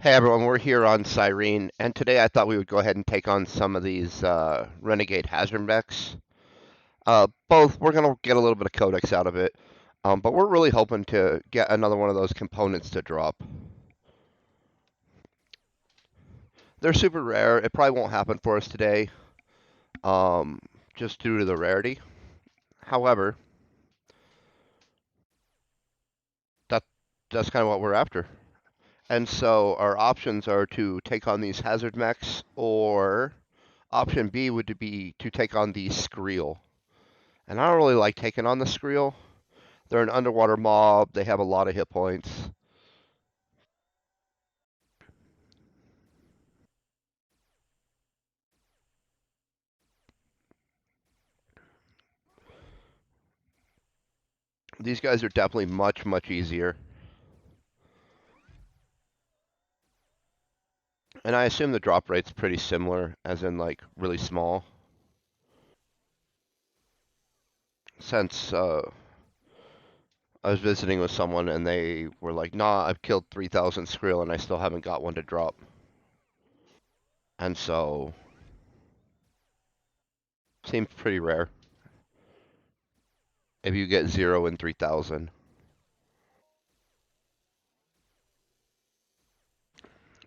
Hey everyone, we're here on Cyrene, and today I thought we would go ahead and take on some of these Renegade Hazard Mechs. Both, we're going to get a little bit of Codex out of it, but we're really hoping to get another one of those components to drop. They're super rare. It probably won't happen for us today, um, just due to the rarity. However, that that's kind of what we're after. And so our options are to take on these Hazard Mechs, or option B would be to take on the Screel. And I don't really like taking on the Screel. They're an underwater mob. They have a lot of hit points. These guys are definitely much, much easier. And I assume the drop rate's pretty similar, as in like really small. Since I was visiting with someone and they were like, nah, I've killed 3,000 Skrill and I still haven't got one to drop. And so, seems pretty rare if you get 0 in 3,000.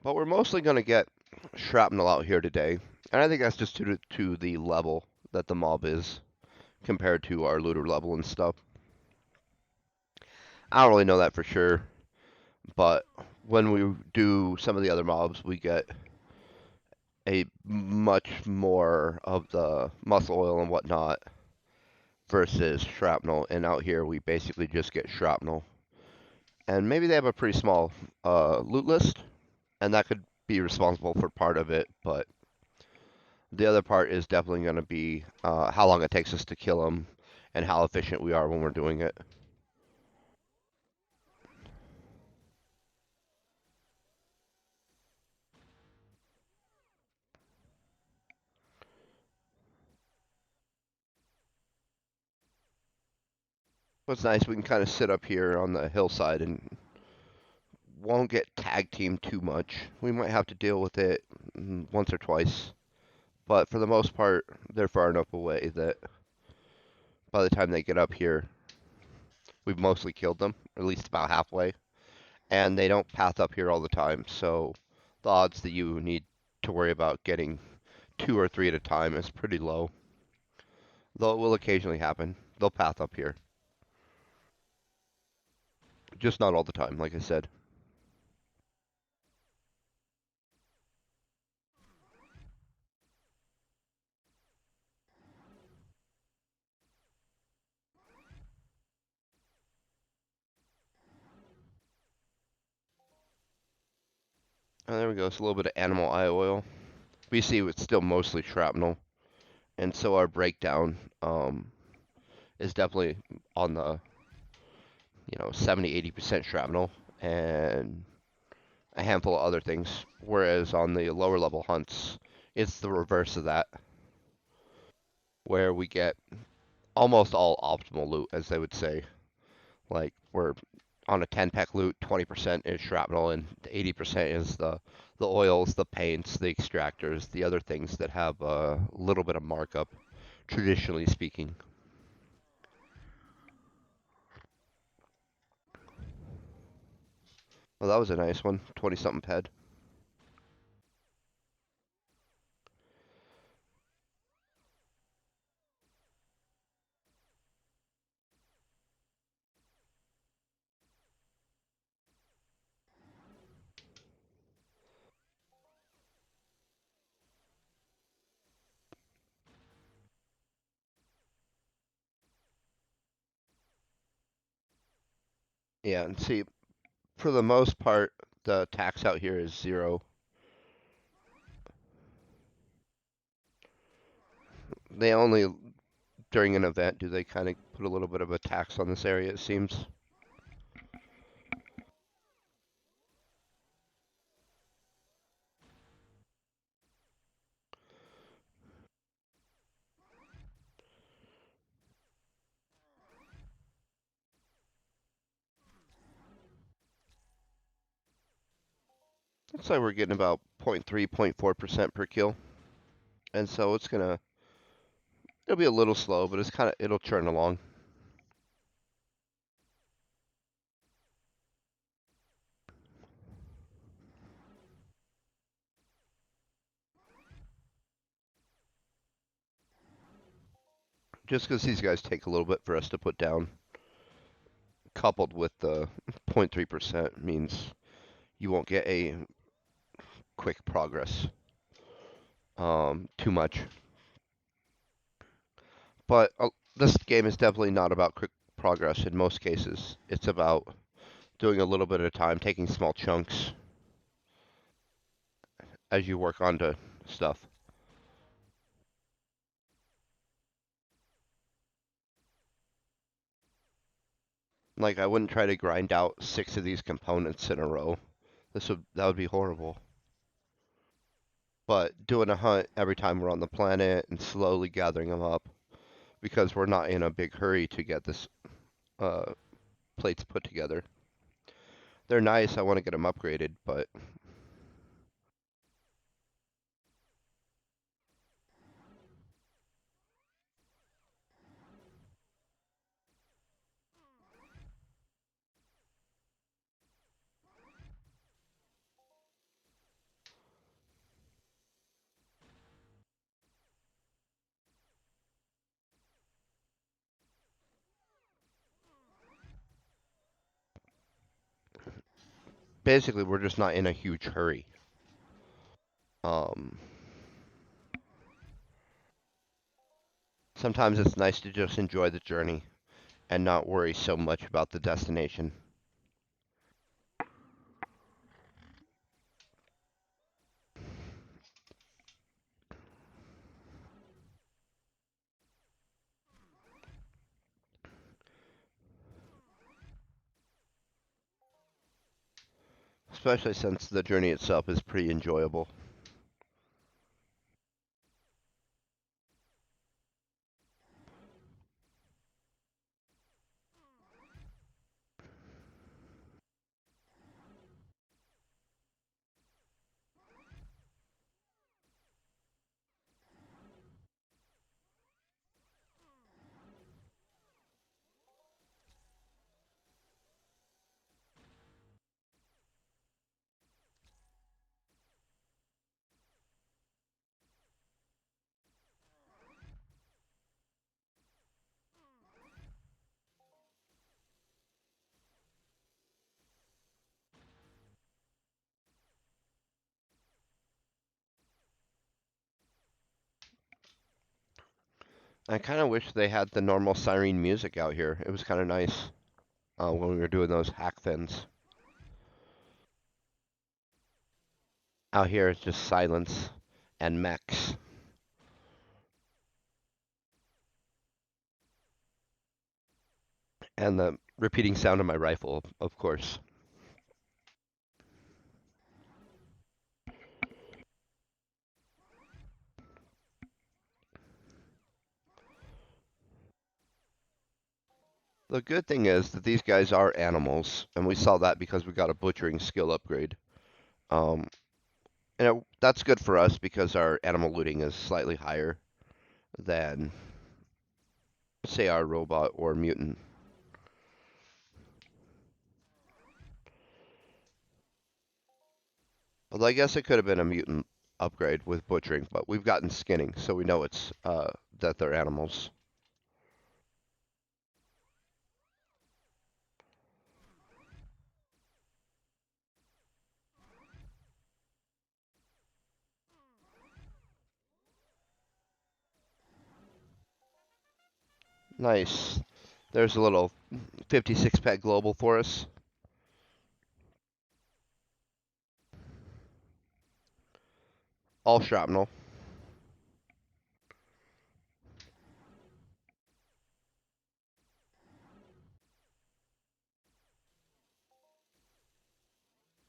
But we're mostly going to get shrapnel out here today. And I think that's just due to the level that the mob is compared to our looter level and stuff. I don't really know that for sure, but when we do some of the other mobs, we get a much more of the muscle oil and whatnot versus shrapnel. And out here, we basically just get shrapnel. And maybe they have a pretty small loot list, and that could be responsible for part of it, but the other part is definitely going to be how long it takes us to kill them and how efficient we are when we're doing it. What's nice, we can kind of sit up here on the hillside and won't get tag teamed too much. We might have to deal with it once or twice, but for the most part, they're far enough away that by the time they get up here, we've mostly killed them, or at least about halfway. And they don't path up here all the time, so the odds that you need to worry about getting 2 or 3 at a time is pretty low. Though it will occasionally happen. They'll path up here. Just not all the time, like I said. Oh, there we go. It's a little bit of animal eye oil. We see it's still mostly shrapnel, and so our breakdown is definitely on the 70-80% shrapnel and a handful of other things. Whereas on the lower level hunts, it's the reverse of that, where we get almost all optimal loot, as they would say. Like we're on a 10 pack loot, 20% is shrapnel and 80% is the oils, the paints, the extractors, the other things that have a little bit of markup, traditionally speaking. Well, that was a nice one, 20 something ped. Yeah, and see, for the most part, the tax out here is 0. They only, during an event, do they kind of put a little bit of a tax on this area, it seems. Looks like we're getting about 0.3, 0.4% per kill. And so it'll be a little slow, but it'll churn along. Just because these guys take a little bit for us to put down, coupled with the 0.3% means you won't get a quick progress too much. But this game is definitely not about quick progress in most cases. It's about doing a little bit at a time, taking small chunks as you work onto stuff. Like, I wouldn't try to grind out 6 of these components in a row. That would be horrible. But doing a hunt every time we're on the planet and slowly gathering them up, because we're not in a big hurry to get this uh, plates put together. They're nice. I want to get them upgraded, but basically we're just not in a huge hurry. Um, Sometimes it's nice to just enjoy the journey and not worry so much about the destination. Especially since the journey itself is pretty enjoyable. I kind of wish they had the normal Cyrene music out here. It was kind of nice when we were doing those hack fins. Out here it's just silence and mechs. And the repeating sound of my rifle, of course. The good thing is that these guys are animals, and we saw that because we got a butchering skill upgrade. Um, that's good for us because our animal looting is slightly higher than, say, our robot or mutant. Although I guess it could have been a mutant upgrade with butchering, but we've gotten skinning, so we know it's that they're animals. Nice. There's a little 56 pet global for us. All shrapnel.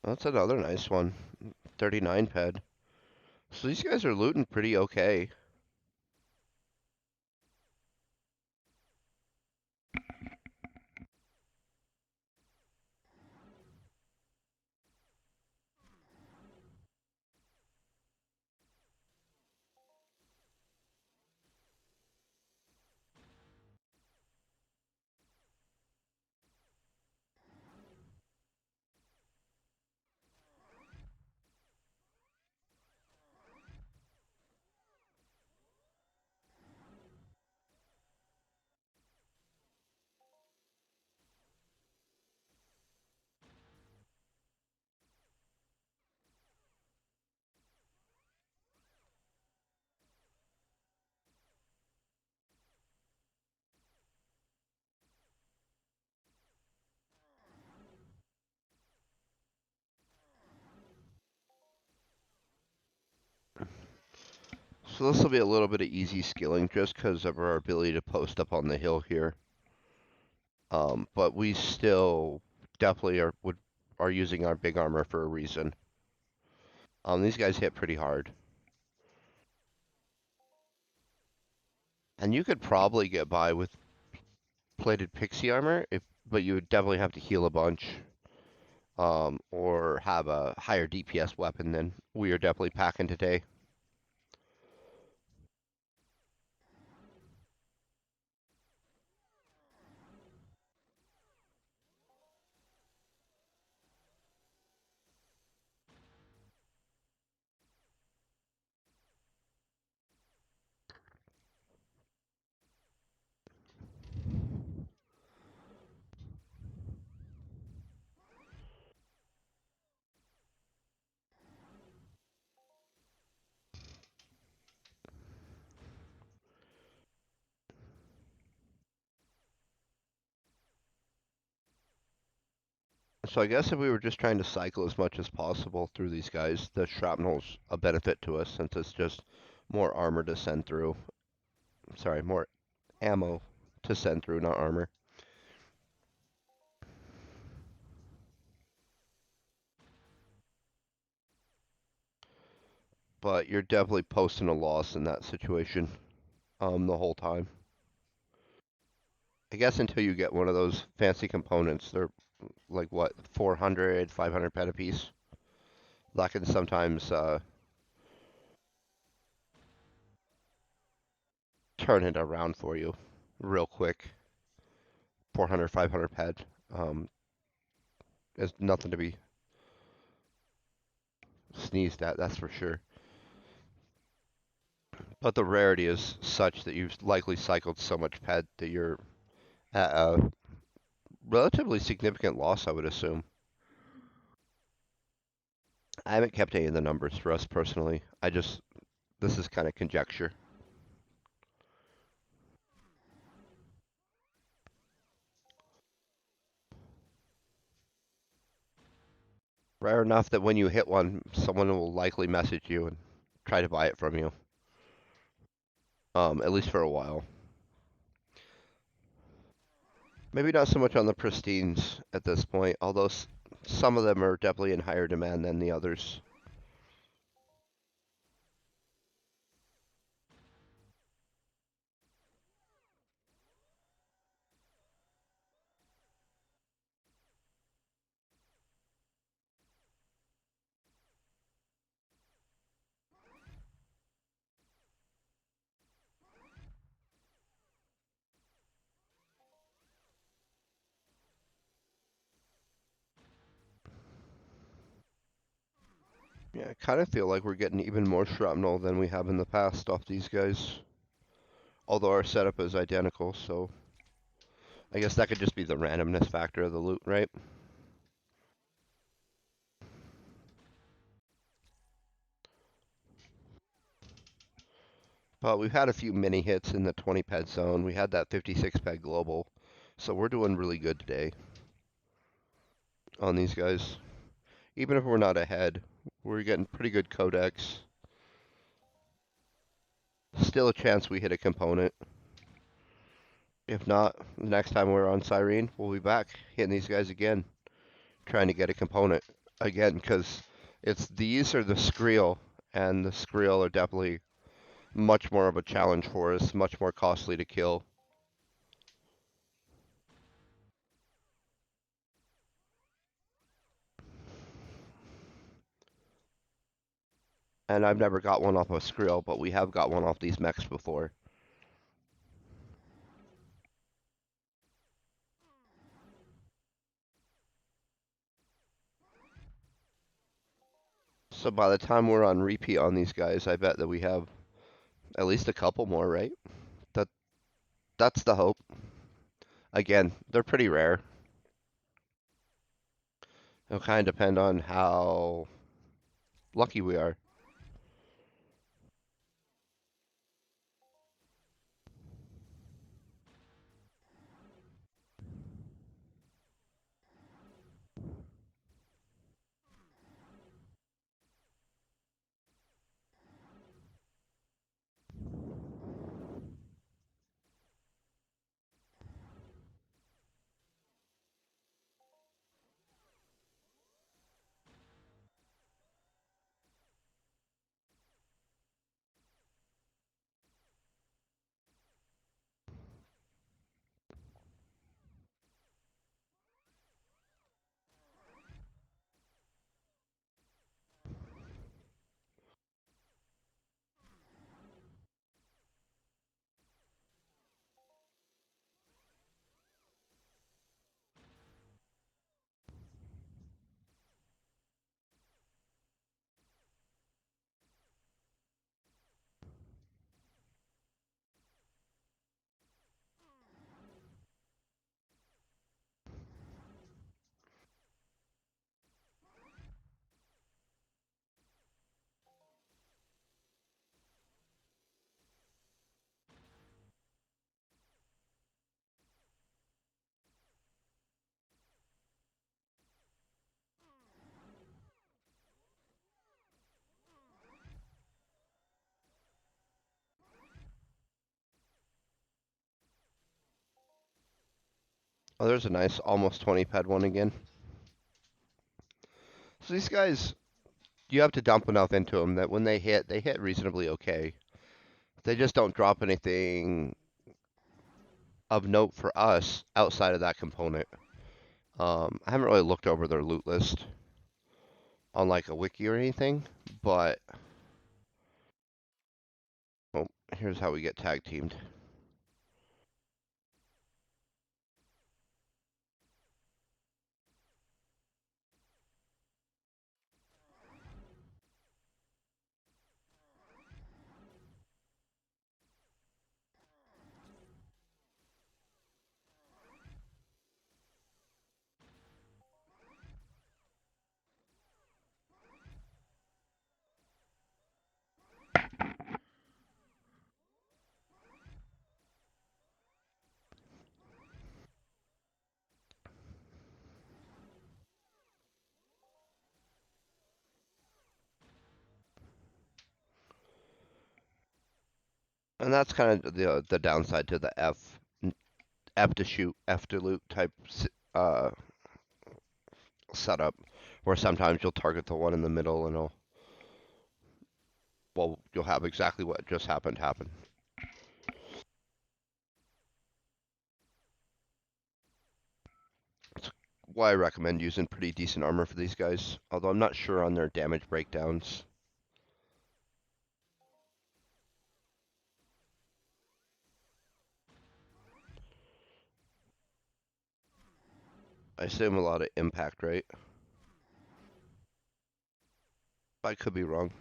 That's another nice one. 39 ped. So these guys are looting pretty okay. So this will be a little bit of easy skilling just because of our ability to post up on the hill here. But we still definitely are using our big armor for a reason. These guys hit pretty hard. And you could probably get by with plated pixie armor, but you would definitely have to heal a bunch. Or have a higher DPS weapon than we are definitely packing today. So I guess if we were just trying to cycle as much as possible through these guys, the shrapnel's a benefit to us since it's just more armor to send through. Sorry, more ammo to send through, not armor. But you're definitely posting a loss in that situation the whole time. I guess until you get one of those fancy components, they're like what, 400, 500 pet a piece. That can sometimes turn it around for you real quick. 400, 500 pet is nothing to be sneezed at, that's for sure. But the rarity is such that you've likely cycled so much pet that you're at a relatively significant loss, I would assume. I haven't kept any of the numbers for us personally. This is kind of conjecture. Rare enough that when you hit one, someone will likely message you and try to buy it from you. At least for a while. Maybe not so much on the pristines at this point, although some of them are definitely in higher demand than the others. Yeah, I kind of feel like we're getting even more shrapnel than we have in the past off these guys. Although our setup is identical, so I guess that could just be the randomness factor of the loot, right? But we've had a few mini hits in the 20 ped zone. We had that 56 ped global. So we're doing really good today on these guys. Even if we're not ahead, we're getting pretty good codex. Still a chance we hit a component. If not, the next time we're on Cyrene, we'll be back hitting these guys again, trying to get a component again, because it's these or the Skrill, and the Skrill are definitely much more of a challenge for us, much more costly to kill. And I've never got one off a Skrill, but we have got one off these mechs before. So by the time we're on repeat on these guys, I bet that we have at least a couple more, right? That that's the hope. Again, they're pretty rare. It'll kind of depend on how lucky we are. Oh, there's a nice almost 20 ped one again. So these guys, you have to dump enough into them that when they hit reasonably okay. They just don't drop anything of note for us outside of that component. I haven't really looked over their loot list on like a wiki or anything, but well, here's how we get tag teamed. And that's kind of the downside to the F to shoot, F to loot type uh, setup, where sometimes you'll target the one in the middle and you'll have exactly what just happened happen. That's why I recommend using pretty decent armor for these guys, although I'm not sure on their damage breakdowns. I assume a lot of impact, right? I could be wrong.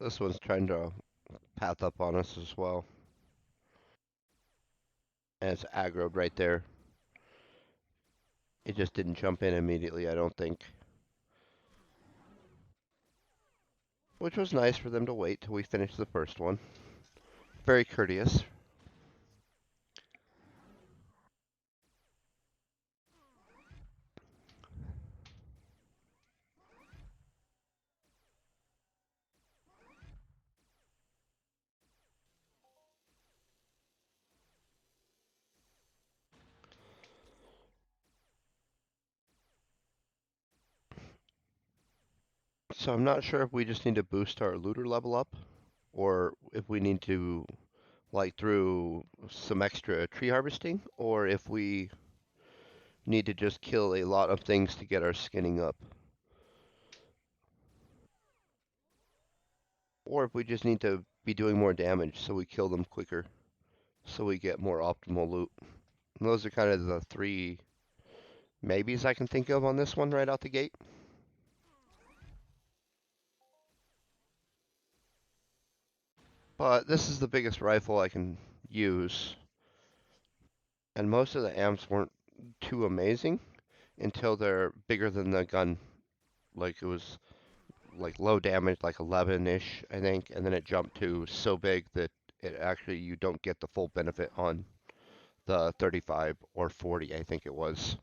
This one's trying to path up on us as well. And it's aggroed right there. It just didn't jump in immediately, I don't think. Which was nice for them to wait till we finished the first one. Very courteous. So I'm not sure if we just need to boost our looter level up, or if we need to, like, through some extra tree harvesting, or if we need to just kill a lot of things to get our skinning up. Or if we just need to be doing more damage so we kill them quicker, so we get more optimal loot. And those are kind of the three maybes I can think of on this one right out the gate. But this is the biggest rifle I can use, and most of the amps weren't too amazing until they're bigger than the gun. Like it was like low damage, like 11-ish, I think, and then it jumped to so big that it actually you don't get the full benefit on the 35 or 40, I think it was.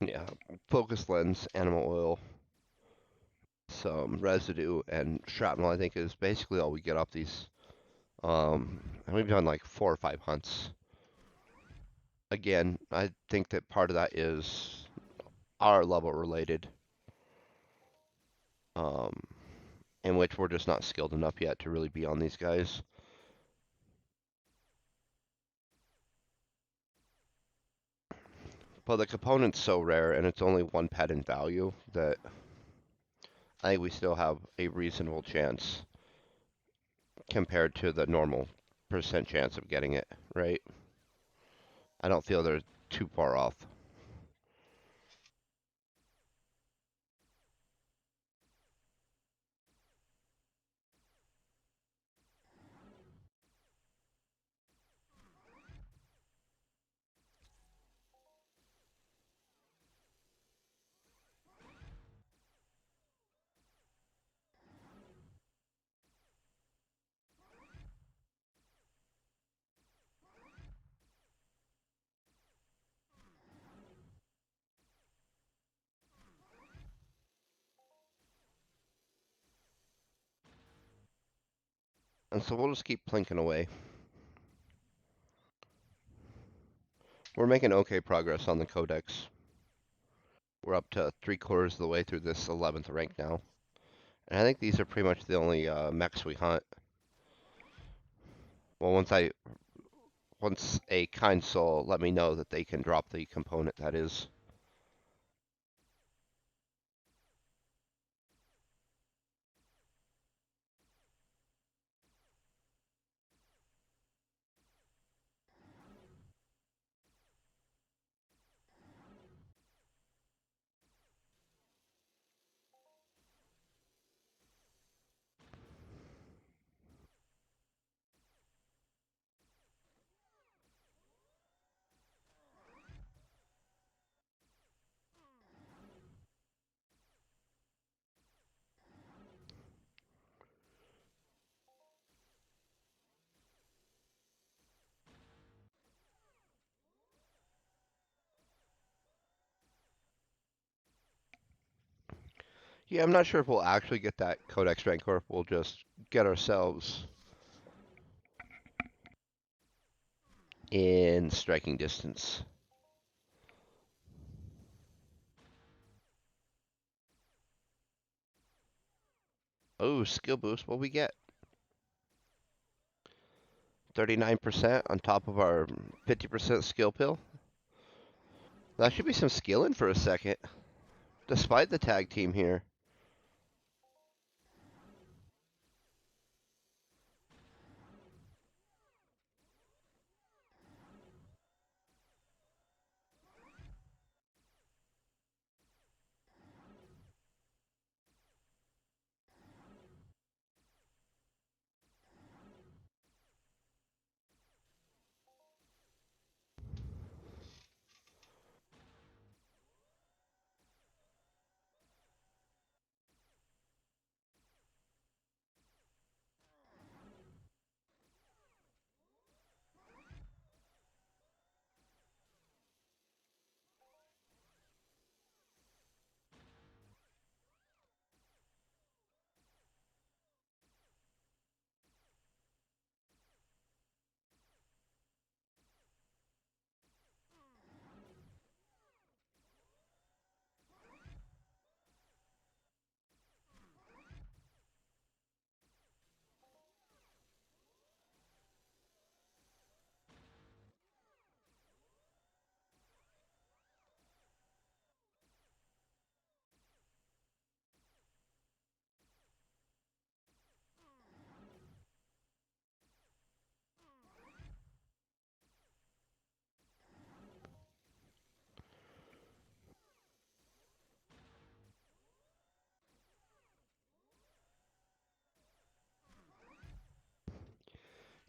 Yeah, focus lens, animal oil, some residue, and shrapnel. I think is basically all we get off these. And we've done like 4 or 5 hunts. Again, I think that part of that is our level related, um, in which we're just not skilled enough yet to really be on these guys. But the component's so rare, and it's only 1 pet in value, that I think we still have a reasonable chance compared to the normal percent chance of getting it, right? I don't feel they're too far off. And so we'll just keep plinking away. We're making okay progress on the Codex. We're up to 3/4 of the way through this 11th rank now. And I think these are pretty much the only mechs we hunt. Well, once a kind soul let me know that they can drop the component, that is. Yeah, I'm not sure if we'll actually get that Codex rank or if we'll just get ourselves in striking distance. Oh, skill boost. What we get? 39% on top of our 50% skill pill. That should be some skilling for a second, despite the tag team here.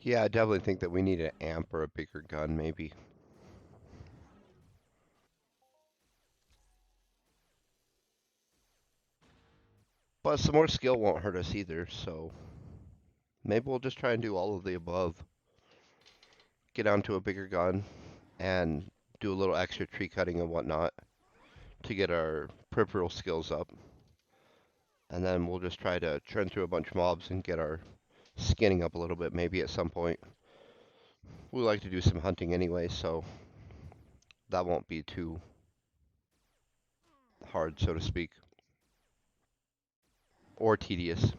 Yeah, I definitely think that we need an amp or a bigger gun, maybe. But some more skill won't hurt us either, so maybe we'll just try and do all of the above. Get down to a bigger gun and do a little extra tree cutting and whatnot. to get our peripheral skills up. And then we'll just try to churn through a bunch of mobs and get our skinning up a little bit maybe at some point. We like to do some hunting anyway, so that won't be too hard, so to speak, or tedious.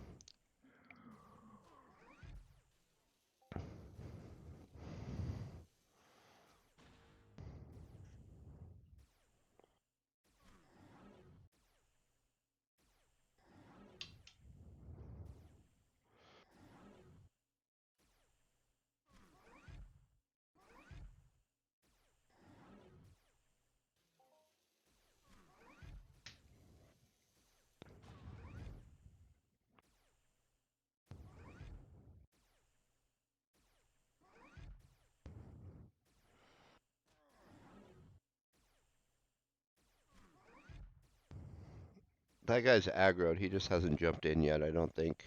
That guy's aggroed. He just hasn't jumped in yet, I don't think.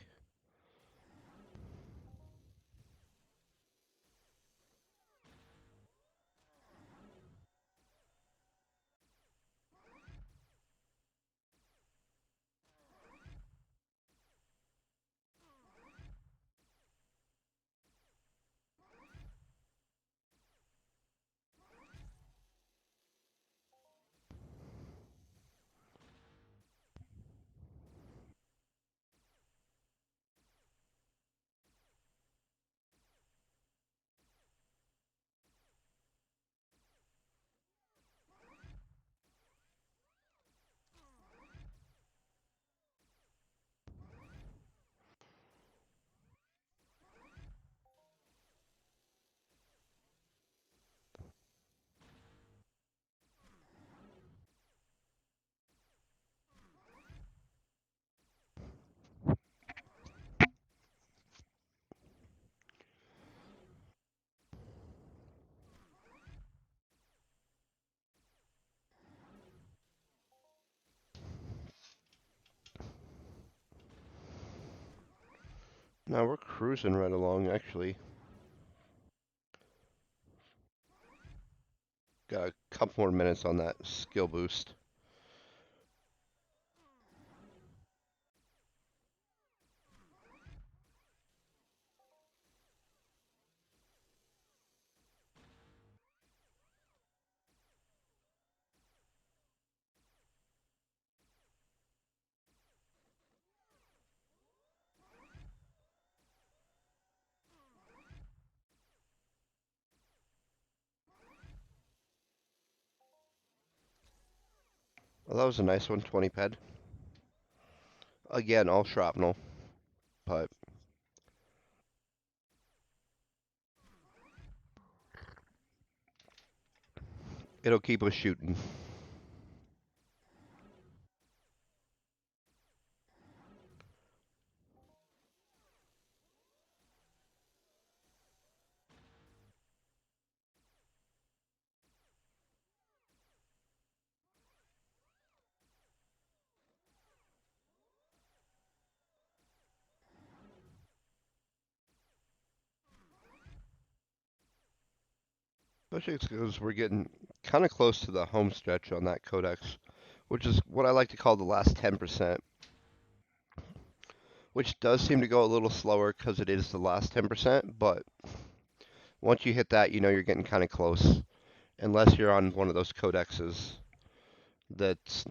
No, we're cruising right along, actually. Got a couple more minutes on that skill boost. Well, that was a nice one, 20 ped. Again, all shrapnel, but it'll keep us shooting. Especially because we're getting kind of close to the home stretch on that codex, which is what I like to call the last 10%, which does seem to go a little slower because it is the last 10%, but once you hit that, you know you're getting kind of close, unless you're on one of those codexes that's,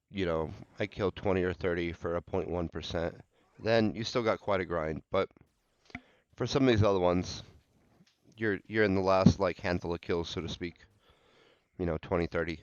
you know, I kill 20 or 30 for a 0.1%, then you still got quite a grind, but for some of these other ones, you're in the last like handful of kills, so to speak, you know, 20, 30.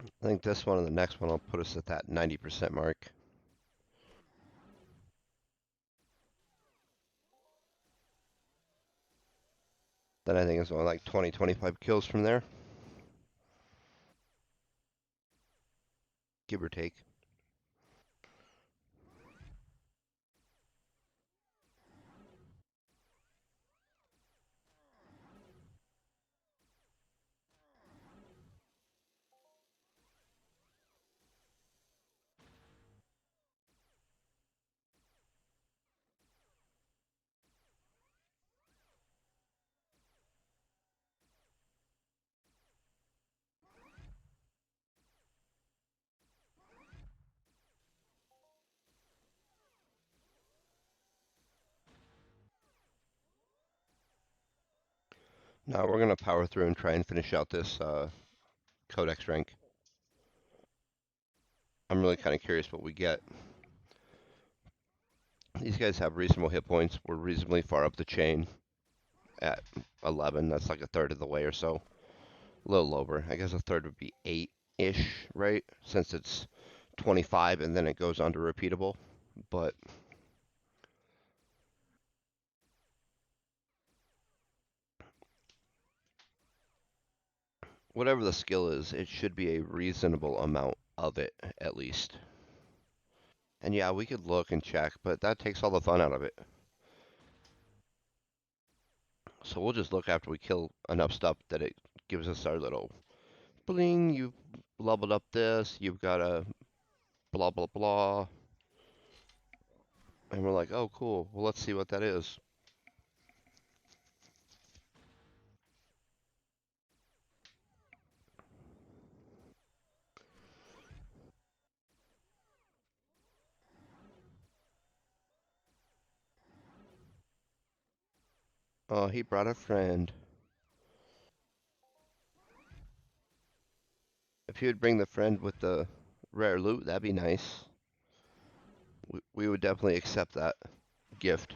I think this one and the next one will put us at that 90% mark. Then I think it's only like 20, 25 kills from there, give or take. Now we're going to power through and try and finish out this Codex rank. I'm really kind of curious what we get. These guys have reasonable hit points. We're reasonably far up the chain at 11. That's like a third of the way or so. A little lower. I guess a third would be 8-ish, right? Since it's 25 and then it goes on to repeatable. But whatever the skill is, it should be a reasonable amount of it, at least. And yeah, we could look and check, but that takes all the fun out of it. So we'll just look after we kill enough stuff that it gives us our little bling. You've leveled up this, you've got a blah blah blah. And we're like, oh cool, well let's see what that is. Oh, he brought a friend. If he would bring the friend with the rare loot, that'd be nice. We would definitely accept that gift.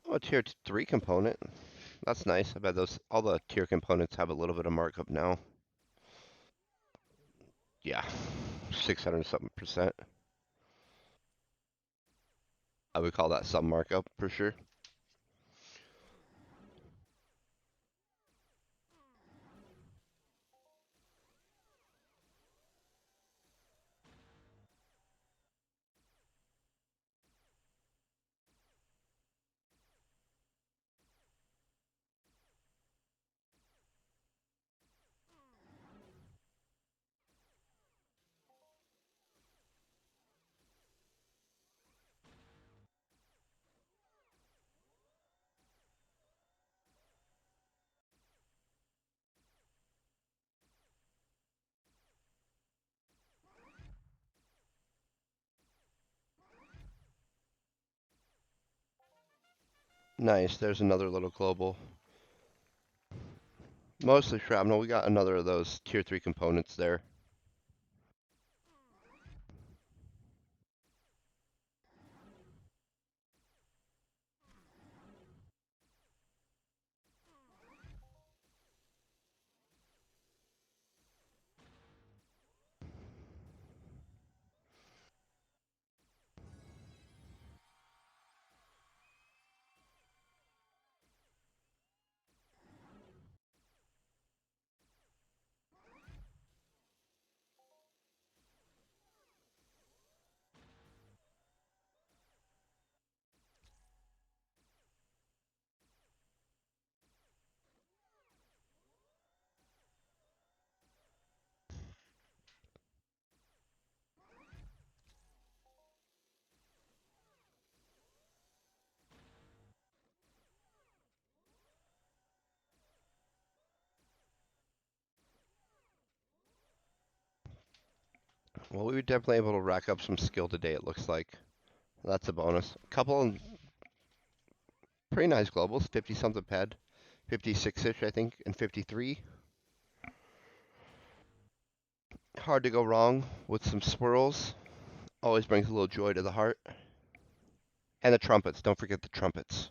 Oh, a tier 3 component. That's nice. I bet those all the tier components have a little bit of markup now. Yeah, 600 something percent. I would call that some markup for sure. Nice. There's another little global. Mostly shrapnel. We got another of those tier 3 components there. Well, we were definitely able to rack up some skill today, it looks like. That's a bonus. A couple pretty nice globals. 50 something ped. 56-ish, I think, and 53. Hard to go wrong with some swirls. Always brings a little joy to the heart. And the trumpets. Don't forget the trumpets.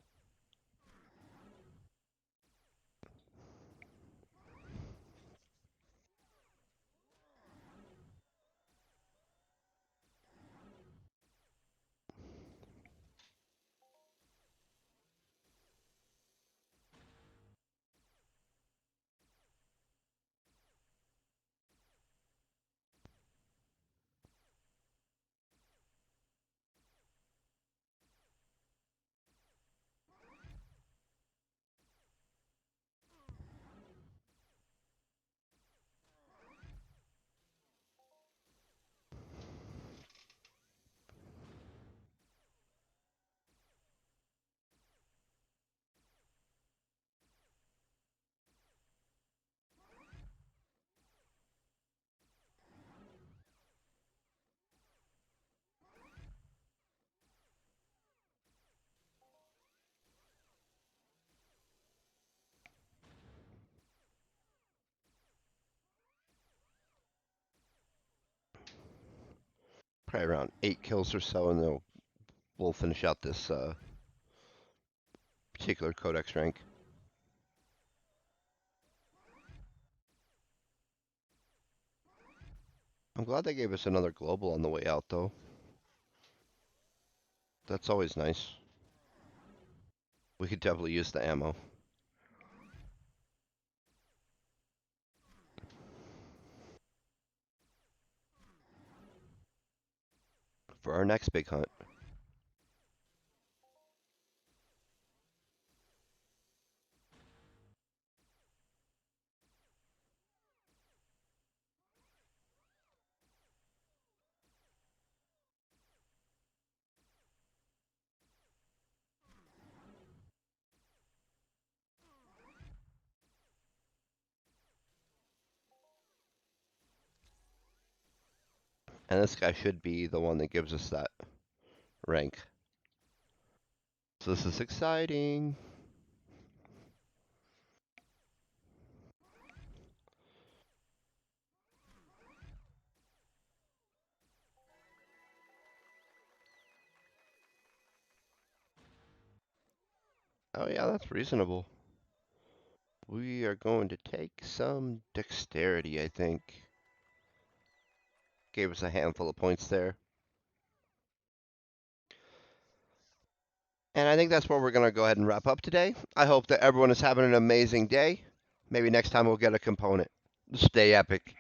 Probably around 8 kills or so, and then we'll finish out this particular Codex rank. I'm glad they gave us another global on the way out, though. That's always nice. We could definitely use the ammo. For our next big hunt. And this guy should be the one that gives us that rank. So this is exciting. Oh yeah, that's reasonable. We are going to take some dexterity, I think. Gave us a handful of points there. And I think that's where we're going to go ahead and wrap up today. I hope that everyone is having an amazing day. Maybe next time we'll get a component. Stay epic.